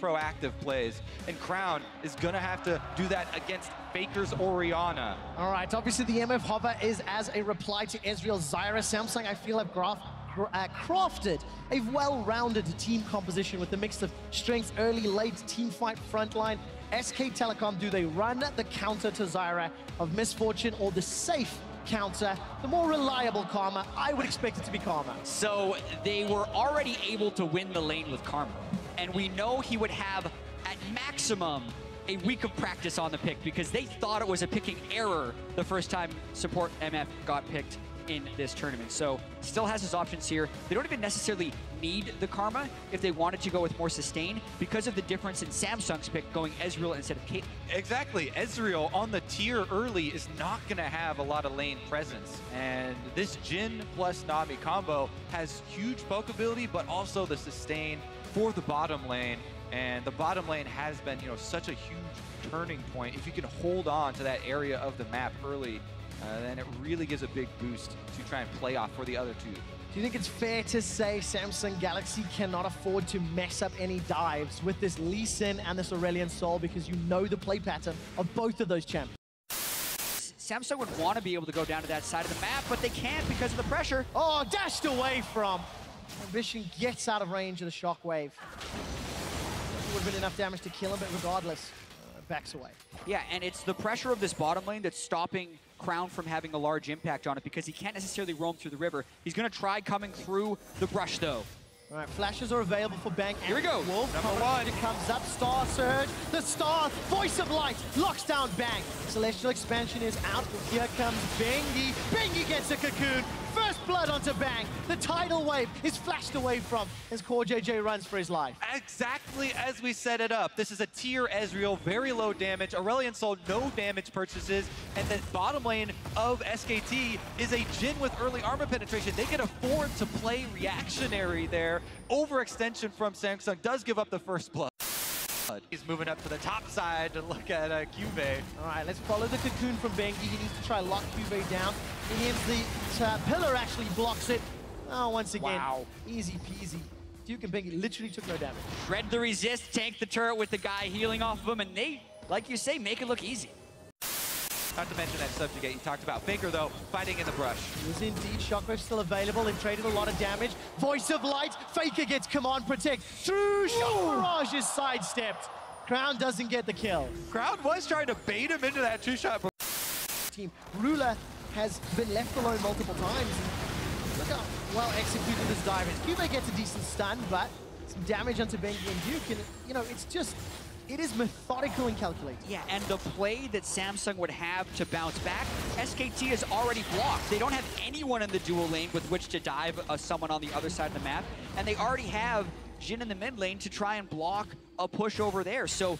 proactive plays, and Crown is gonna have to do that against Faker's Orianna. All right, obviously the MF Hover is as a reply to Ezreal's Zyra. Samsung, I feel, have crafted a well-rounded team composition with a mix of strengths, early, late, team fight, frontline. SK Telecom, do they run the counter to Zyra of Misfortune or the safe counter, the more reliable Karma? I would expect it to be Karma. So they were already able to win the lane with Karma, and we know he would have, at maximum, a week of practice on the pick because they thought it was a picking error the first time support MF got picked in this tournament. So still has his options here. They don't even necessarily need the Karma if they wanted to go with more sustain because of the difference in Samsung's pick going Ezreal instead of Caitlyn. Exactly. Ezreal on the tier early is not going to have a lot of lane presence. And this Jhin plus Nami combo has huge poke ability, but also the sustain for the bottom lane. And the bottom lane has been, such a huge turning point. If you can hold on to that area of the map early, then it really gives a big boost to try and play off for the other two. Do you think it's fair to say Samsung Galaxy cannot afford to mess up any dives with this Lee Sin and this Aurelion Sol because you know the play pattern of both of those champions? Samsung would want to be able to go down to that side of the map, but they can't because of the pressure. Oh, dashed away from. Ambition gets out of range of the shockwave. Would have been enough damage to kill him, but regardless, backs away. Yeah, and it's the pressure of this bottom lane that's stopping Crown from having a large impact on it because he can't necessarily roam through the river. He's going to try coming through the brush, though. All right, flashes are available for Bang. Here we go. Wolf, Number one. Comes up, Star Surge. The Star, Voice of Light, locks down Bang. Celestial Expansion is out. Here comes Bengi. Bengi gets a cocoon. First blood onto Bang. The tidal wave is flashed away from as Core JJ runs for his life. Exactly as we set it up. This is a tier Ezreal, very low damage. Aurelion Sol, no damage purchases. And the bottom lane of SKT is a Jhin with early armor penetration. They can afford to play reactionary there. Overextension from Samsung does give up the first blood. He's moving up to the top side to look at Cuvée. All right, let's follow the cocoon from Bengi. He needs to try lock Cuvée down. He ends the pillar actually blocks it. Oh, once again, wow. Easy peasy. Duke and Bengi literally took no damage. Shred the resist, tank the turret with the guy healing off of him, and they, like you say, make it look easy. Not to mention that subjugate you talked about. Faker, though, fighting in the brush. Is indeed. Shockwave still available. They've traded a lot of damage. Voice of Light. Faker gets Command Protect. True Shock Barrage is sidestepped. Crown doesn't get the kill. Crown was trying to bait him into that two-shot. Team Ruler has been left alone multiple times. Look how well executed this dive is. Cuvée gets a decent stun, but some damage onto Bengi and Duke. And, it's just... It is methodical and calculated. Yeah, and the play that Samsung would have to bounce back, SKT is already blocked. They don't have anyone in the dual lane with which to dive someone on the other side of the map, and they already have Jhin in the mid lane to try and block a push over there. So,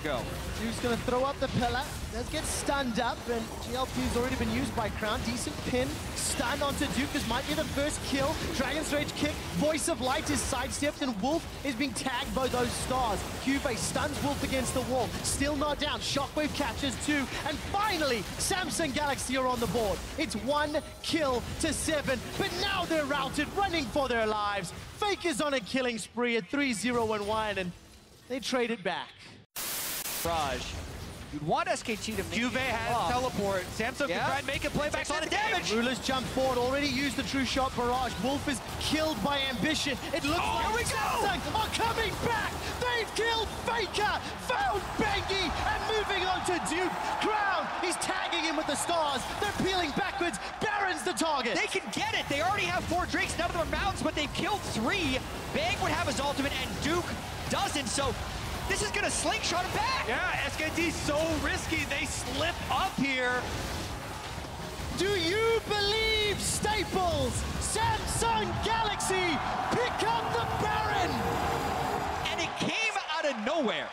go. Duke's gonna throw up the pillar. Does get stunned up, and GLP's already been used by Crown. Decent pin, stun onto Duke. This might be the first kill. Dragon's Rage kick. Voice of Light is sidestepped, and Wolf is being tagged by those stars. Cuvée stuns Wolf against the wall. Still not down. Shockwave catches two, and finally, Samsung Galaxy are on the board. It's 1 kill to 7, but now they're routed, running for their lives. Fake is on a killing spree at 3-0-1, and they trade it back. Barrage. You'd want SKT to make Cuvée has teleport. Samsung can try and make a play back on the damage. Ruler's jump forward, already used the True Shot Barrage. Wolf is killed by Ambition. It looks like Samsung are coming back. They've killed Faker, found Bengi, and moving on to Duke. Crown, he's tagging him with the stars. They're peeling backwards. Baron's the target. They can get it. They already have 4 Drakes. None of them are mounts, but they've killed 3. Bang would have his ultimate, and Duke doesn't. So this is gonna slingshot him back. Yeah, SKT's so risky. They slip up here. Do you believe, Staples? Samsung Galaxy pick up the Baron. And it came out of nowhere.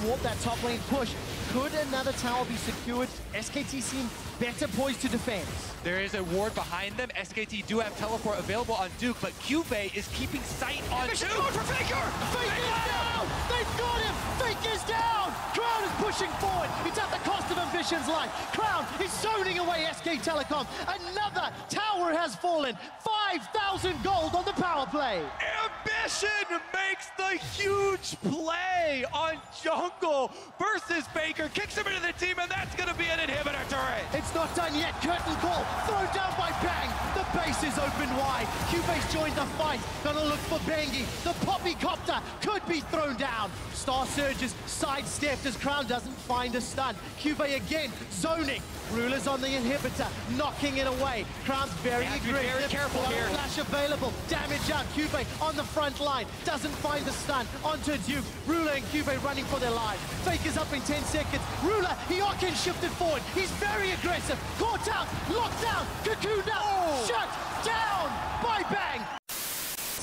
Warp that top lane push. Could another tower be secured? SKT seem better poised to defend. There is a ward behind them. SKT do have teleport available on Duke, but Cuvée is keeping sight on Duke. Going for Faker! Fake is down! They've got him! Fake is down! Crown is pushing forward. It's at the cost of Ambition's life. Crown is zoning away SK Telecom. Another tower has fallen. 5,000 gold on the power play. Ambition makes the a huge play on Jungle versus Faker. Kicks him into the team, and that's going to be an inhibitor turret. It's not done yet. Curtain call. Thrown down by Bang. The base is open wide. Cubase joined the fight. Gonna look for Bengi. The Poppy Copter could be thrown down. Star Surges sidestepped as Crown doesn't find a stun. Cubase again zoning. Ruler's on the inhibitor, knocking it away. Crown's very aggressive. Very careful here. Flash available. Damage out. Cubase on the front line. Doesn't find the stun. Onto Duke. Ruler and Cubase running for their lives. Faker's up in 10 seconds. Ruler, he can shifted forward. He's very aggressive. Caught out. Locked down. Cocooned out. Shut down by Bang.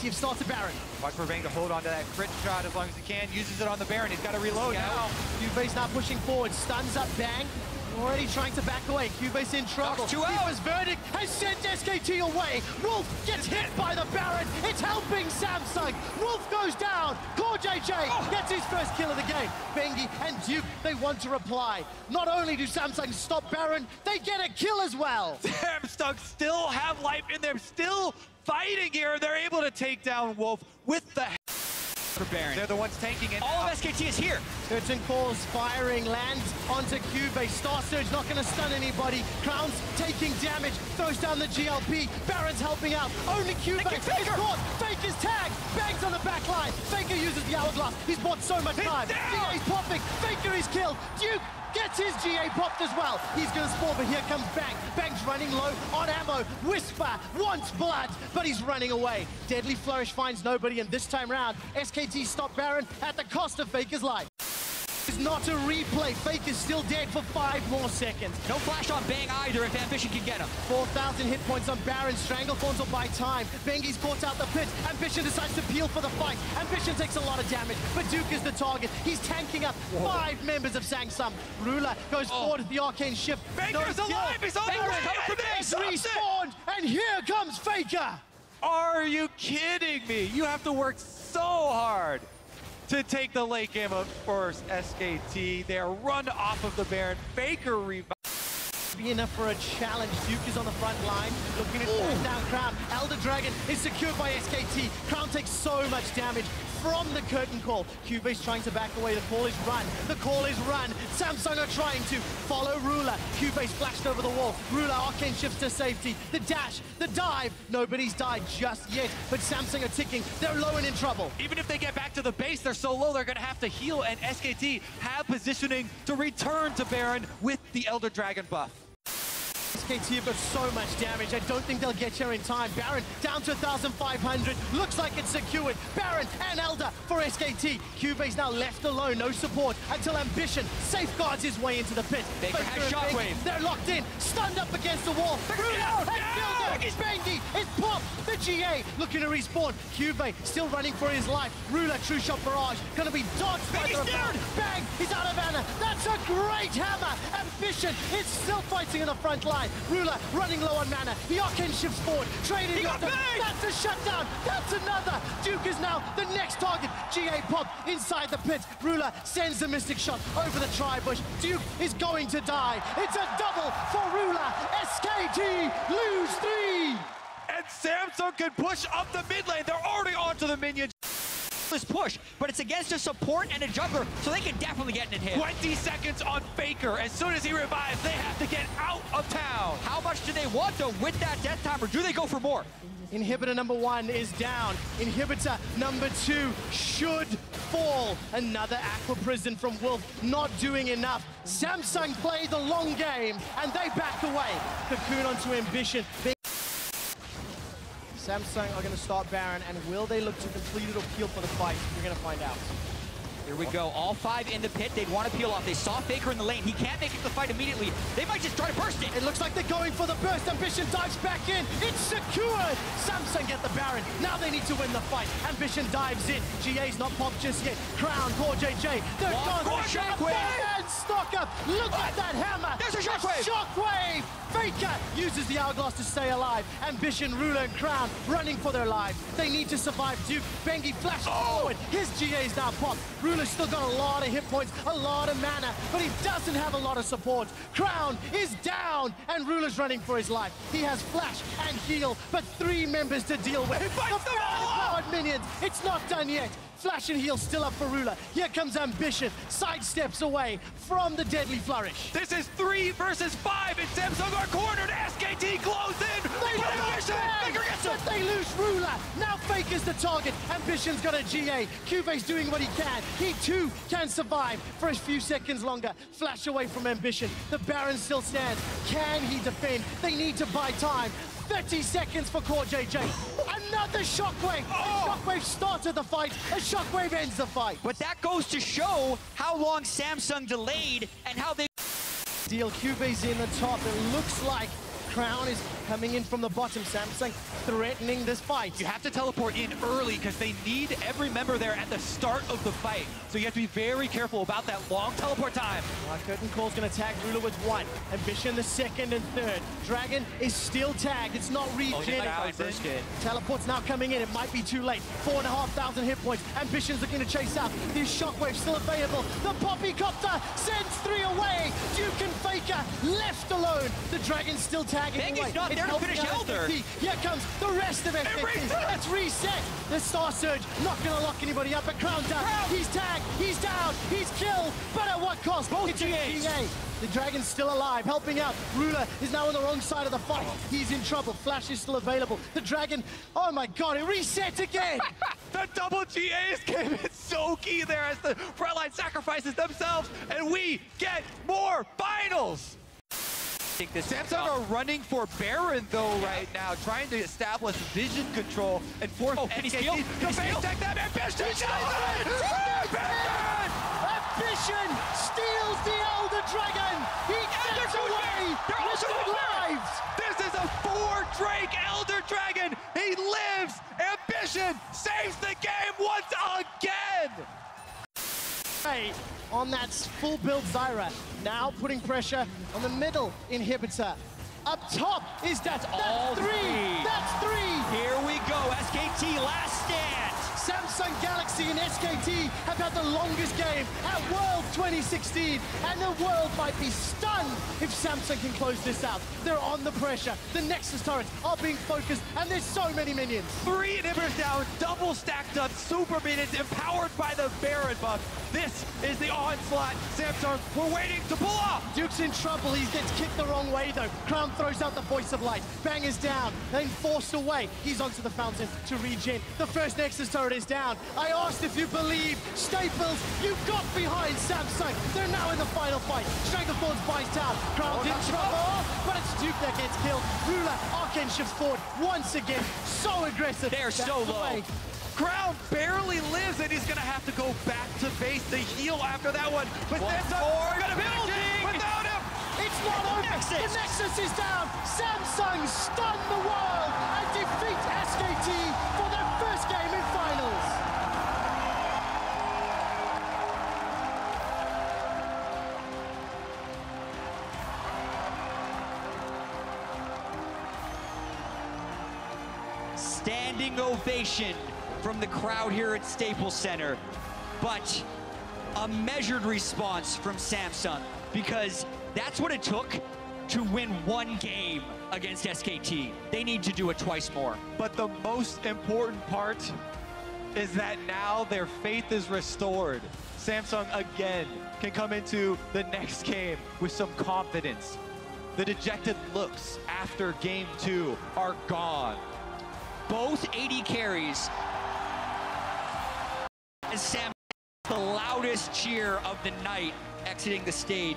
You've started Baron. Watch for Bang to hold on to that crit shot as long as he can. Uses it on the Baron. He's got to reload now. Cubase now pushing forward. Stuns up Bang. Already trying to back away. Cubase in trouble. His verdict has sent SKT away. Wolf gets hit by the Baron. It's helping Samsung. Wolf goes down. Core JJ gets his first kill of the game. Bengi and Duke, they want to reply. Not only do Samsung stop Baron, they get a kill as well. Samsung still have life in them, still fighting here. They're able to take down Wolf with the for Baron. They're the ones tanking it. All of SKT is here. Curtain calls, firing, lands onto Cubase. Star Surge not going to stun anybody. Crown's taking damage, throws down the GLP. Baron's helping out. Only Cubase is caught. Faker's tagged. Bangs on the back line. Faker uses the hourglass. He's bought so much time. GA's popping. Faker is killed. Duke gets his GA popped as well. He's going to spawn, but here comes Bang. Bang's running low on ammo. Whisper wants blood, but he's running away. Deadly Flourish finds nobody, and this time round, SKT stop Baron at the cost of Faker's life. It's not a replay. Faker's still dead for 5 more seconds. No flash on Bang either if Ambition can get him. 4,000 hit points on Baron. Stranglethorns will buy time. Bengi's caught out the pit. Ambition decides to peel for the fight. Ambition takes a lot of damage, but Duke is the target. He's tanking up 5 members of Sangsum. Ruler goes forward with the arcane shift. Faker's alive! He's on the way! He's respawned, and here comes Faker! Are you kidding me? You have to work so hard to take the late game of first. SKT, they're run off of the Baron. Faker revives. Be enough for a challenge. Duke is on the front line, looking to take down Crown. Elder Dragon is secured by SKT. Crown takes so much damage from the curtain call. Cubase trying to back away. The call is run. The call is run. Samsung are trying to follow Ruler. Cubase flashed over the wall. Ruler arcane shifts to safety. The dash, the dive. Nobody's died just yet, but Samsung are ticking. They're low and in trouble. Even if they get back to the base, they're so low, they're going to have to heal, and SKT have positioning to return to Baron with the Elder Dragon buff. SKT have got so much damage. I don't think they'll get here in time. Baron down to 1,500. Looks like it's secured. Baron and Elder for SKT. Cubase now left alone. No support until Ambition safeguards his way into the pit. Faker has Shockwave. They're locked in. Stunned up against the wall. Bengi is popped. The GA looking to respawn. Cubase still running for his life. Ruler, true shot barrage. Gonna be dodged by the rebound. Bang! He's out of mana. That's a great hammer. Ambition is still fighting in the front line. Ruler running low on mana. The arcane shifts forward. Trading. That's a shutdown. That's another. Duke is now the next target. GA pop inside the pit. Ruler sends the mystic shot over the tri-bush. Duke is going to die. It's a double for Ruler. SKT lose 3. And Samsung can push up the mid lane. They're already onto the minions. This push, but it's against a support and a jungler, so they can definitely get an hit. 20 seconds on Faker. As soon as he revives, they have to get out of town. How much do they want, though, with that death timer? Do they go for more? Inhibitor number 1 is down. Inhibitor number 2 should fall. Another Aqua Prison from Wolf, not doing enough. Samsung play the long game, and they back away. Cocoon onto Ambition. Samsung are going to start Baron, and will they look to complete it or peel for the fight? We're going to find out. Here we go. All 5 in the pit. They'd want to peel off. They saw Faker in the lane. He can't make it to the fight immediately. They might just try to burst it. It looks like they're going for the burst. Ambition dives back in. It's secured. Samsung get the Baron. Now they need to win the fight. Ambition dives in. GA's not popped just yet. Crown, Core JJ. They're gone. Shockwave. And stock up. Look at that hammer. There's a Shockwave. Shockwave. Faker uses the hourglass to stay alive. Ambition, Ruler, and Crown running for their lives. They need to survive. Duke, Bengi flashes forward. His GA's now popped. Ruler's still got a lot of hit points, a lot of mana, but he doesn't have a lot of support. Crown is down, and Ruler's running for his life. He has flash and heal, but 3 members to deal with. He fights them all! Powered minions. It's not done yet. Flash and heal still up for Ruler. Here comes Ambition. Sidesteps away from the deadly flourish. This is 3 versus 5, and Samsung are cornered. SKT close in. They But don't Ambition, stand, Faker gets him. but they lose Ruler. Now Faker's the target. Ambition's got a GA. Cuve's doing what he can. He too can survive for a few seconds longer. Flash away from Ambition. The Baron still stands. Can he defend? They need to buy time. 30 seconds for Core JJ. Another Shockwave. A Shockwave started the fight. A Shockwave ends the fight. But that goes to show how long Samsung delayed and how they... Deal Cuve's in the top. It looks like Crown is coming in from the bottom. Samsung threatening this fight. You have to teleport in early because they need every member there at the start of the fight. So you have to be very careful about that long teleport time. Curtain Call's going to tag Ruler with 1. Ambition the 2nd and 3rd. Dragon is still tagged. It's not regen. Teleport's now coming in. It might be too late. 4,500 hit points. Ambition's looking to chase out. The Shockwave still available. The Poppycopter sends 3 away. Duke and Faker left alone. The Dragon's still tagging away. Not there to finish Elder. Here comes the rest of it. Let's reset. The Star Surge not going to lock anybody up. But Crown down. He's tagged. He's down. He's killed. But at what cost? Both GAs. The Dragon's still alive, helping out. Ruler is now on the wrong side of the fight. He's in trouble. Flash is still available. The Dragon, oh my god, it resets again. The double GAs came in so key there as the frontline sacrifices themselves, and we get more finals. Samsung are running for Baron though right now, trying to establish vision control and force SKT to face tech them. Ambition! Ambition steals the Elder Dragon. He gets away with the lives. This is a 4 Drake Elder Dragon. He lives. Ambition saves the game once again. On that full build Zyra, now putting pressure on the middle inhibitor. Up top is that's all 3. That's 3. Here we go, SKT last stand. Samsung Galaxy and SKT have had the longest game at World 2016, and the world might be stunned if Samsung can close this out. They're on the pressure. The Nexus turrets are being focused, and there's so many minions. 3 inhibitors down, double stacked up, super minions empowered by the Baron buff. This is the onslaught Samsung were waiting to pull off. Duke's in trouble. He gets kicked the wrong way, though. Crown throws out the Voice of Light. Bang is down, then forced away. He's onto the fountain to regen. The first Nexus turret is down. I asked if you believe. Staples, you got behind Samsung. They're now in the final fight. Strength of Thorns buys down. Crown's in trouble, but it's Duke that gets killed. Ruler, Arcane shifts forward once again. So aggressive. They're so low. Crown barely lives, and he's going to have to go back to base to heal after that one. But Samsung going to build without him. It's not over. The Nexus is down. Samsung stun the world and defeat SKT for their first game in finals. Standing ovation from the crowd here at Staples Center, but a measured response from Samsung, because that's what it took to win 1 game against SKT. They need to do it twice more. But the most important part is that now their faith is restored. Samsung again can come into the next game with some confidence. The dejected looks after game 2 are gone. Both AD carries. And Sam, the loudest cheer of the night exiting the stage.